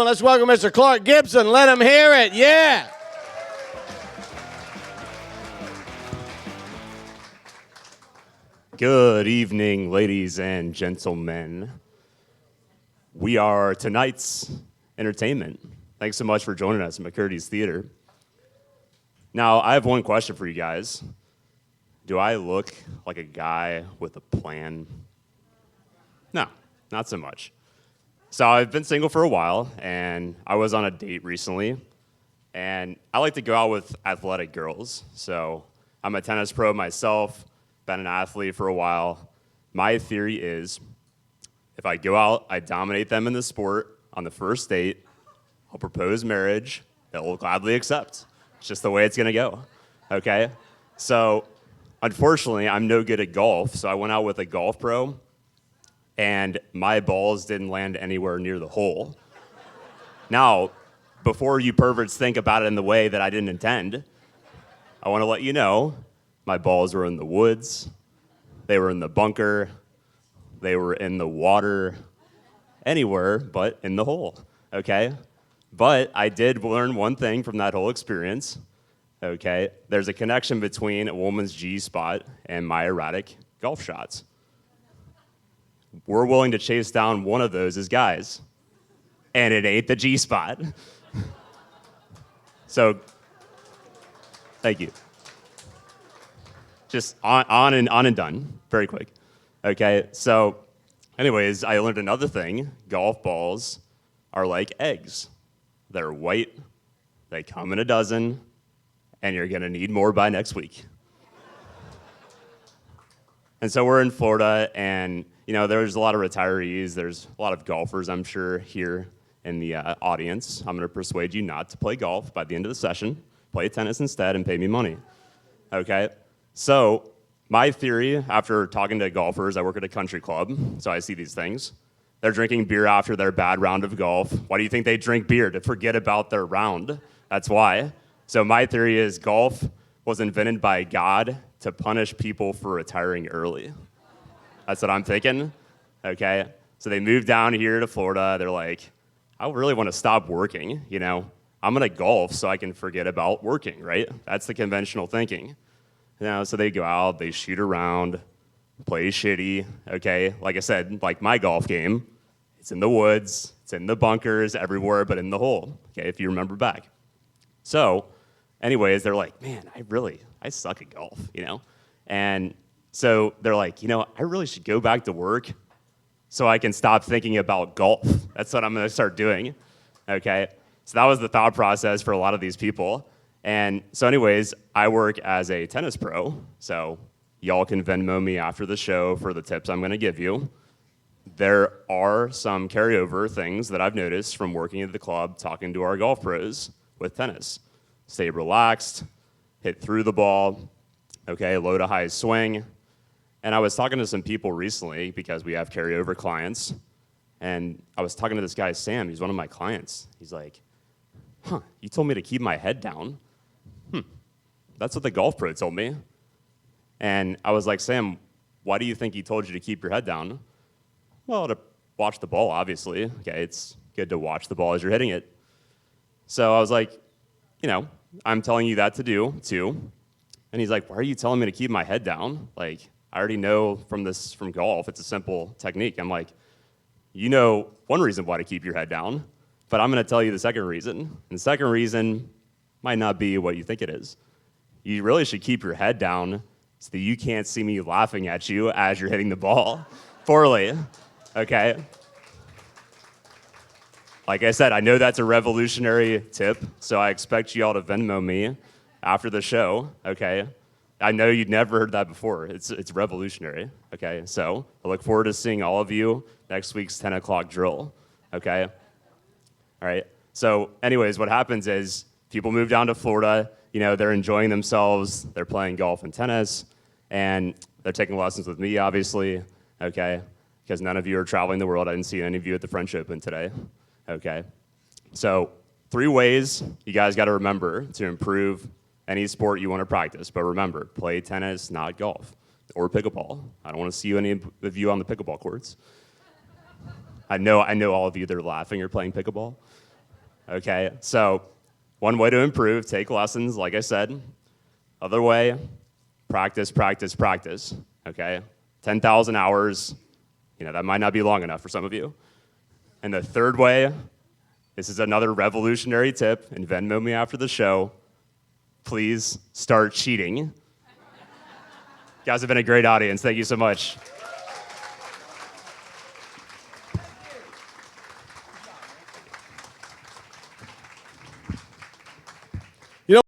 Let's welcome Mr. Clark Gibson. Let him hear it. Yeah. Good evening, ladies and gentlemen. We are tonight's entertainment. Thanks so much for joining us at McCurdy's Theater. Now, I have one question for you guys. Do I look like a guy with a plan? No, not so much. So I've been single for a while, and I was on a date recently, and I like to go out with athletic girls. So I'm a tennis pro myself, been an athlete for a while. My theory is if I go out, I dominate them in the sport on the first date, I'll propose marriage, they'll gladly accept. It's just the way it's gonna go, okay? So unfortunately, I'm no good at golf, so I went out with a golf pro, and my balls didn't land anywhere near the hole. Now, before you perverts think about it in the way that I didn't intend, I want to let you know my balls were in the woods, they were in the bunker, they were in the water, anywhere but in the hole, okay? But I did learn one thing from that whole experience, okay? There's a connection between a woman's G-spot and my erratic golf shots. We're willing to chase down one of those as guys, and it ain't the G-spot. So, thank you. Just on and done, very quick. Okay, so anyways, I learned another thing. Golf balls are like eggs. They're white, they come in a dozen, and you're gonna need more by next week. And so we're in Florida, and you know, there's a lot of retirees, there's a lot of golfers, I'm sure, here in the audience. I'm gonna persuade you not to play golf by the end of the session. Play tennis instead and pay me money, okay? So my theory, after talking to golfers, I work at a country club, so I see these things. They're drinking beer after their bad round of golf. Why do you think they drink beer? To forget about their round. That's why. So my theory is golf was invented by God to punish people for retiring early. That's what I'm thinking, okay? So they moved down here to Florida. They're like, I really want to stop working, you know? I'm gonna golf so I can forget about working, right? That's the conventional thinking. You know, so they go out, they shoot around, play shitty, okay? Like I said, like my golf game, it's in the woods, it's in the bunkers, everywhere but in the hole, okay, if you remember back. So, anyways, they're like, man, I suck at golf, you know? And so they're like, you know, I really should go back to work so I can stop thinking about golf. That's what I'm gonna start doing, okay? So that was the thought process for a lot of these people. And so anyways, I work as a tennis pro, so y'all can Venmo me after the show for the tips I'm gonna give you. There are some carryover things that I've noticed from working at the club, talking to our golf pros with tennis. Stay relaxed, hit through the ball, okay, low to high swing. And I was talking to some people recently because we have carryover clients, and I was talking to this guy, Sam, he's one of my clients. He's like, you told me to keep my head down. That's what the golf pro told me. And I was like, Sam, why do you think he told you to keep your head down? Well, to watch the ball, obviously. Okay, it's good to watch the ball as you're hitting it. So I was like, you know, I'm telling you that to do, too. And he's like, why are you telling me to keep my head down? Like, I already know from golf, it's a simple technique. I'm like, you know one reason why to keep your head down, but I'm gonna tell you the second reason. And the second reason might not be what you think it is. You really should keep your head down so that you can't see me laughing at you as you're hitting the ball poorly, okay? Like I said, I know that's a revolutionary tip, so I expect you all to Venmo me after the show, okay? I know you'd never heard that before. It's revolutionary, okay? So I look forward to seeing all of you next week's 10 o'clock drill, okay? All right, so anyways, what happens is people move down to Florida, you know, they're enjoying themselves, they're playing golf and tennis, and they're taking lessons with me, obviously, okay? Because none of you are traveling the world. I didn't see any of you at the French Open today, okay? So 3 ways you guys gotta remember to improve any sport you wanna practice, but remember, play tennis, not golf, or pickleball. I don't wanna see any of you on the pickleball courts. I know all of you that are laughing are playing pickleball, Okay, so one way to improve, take lessons, like I said. Other way, practice, practice, practice, okay? 10,000 hours, that might not be long enough for some of you. And the third way, this is another revolutionary tip, and Venmo me after the show, please start cheating. You guys have been a great audience. Thank you so much.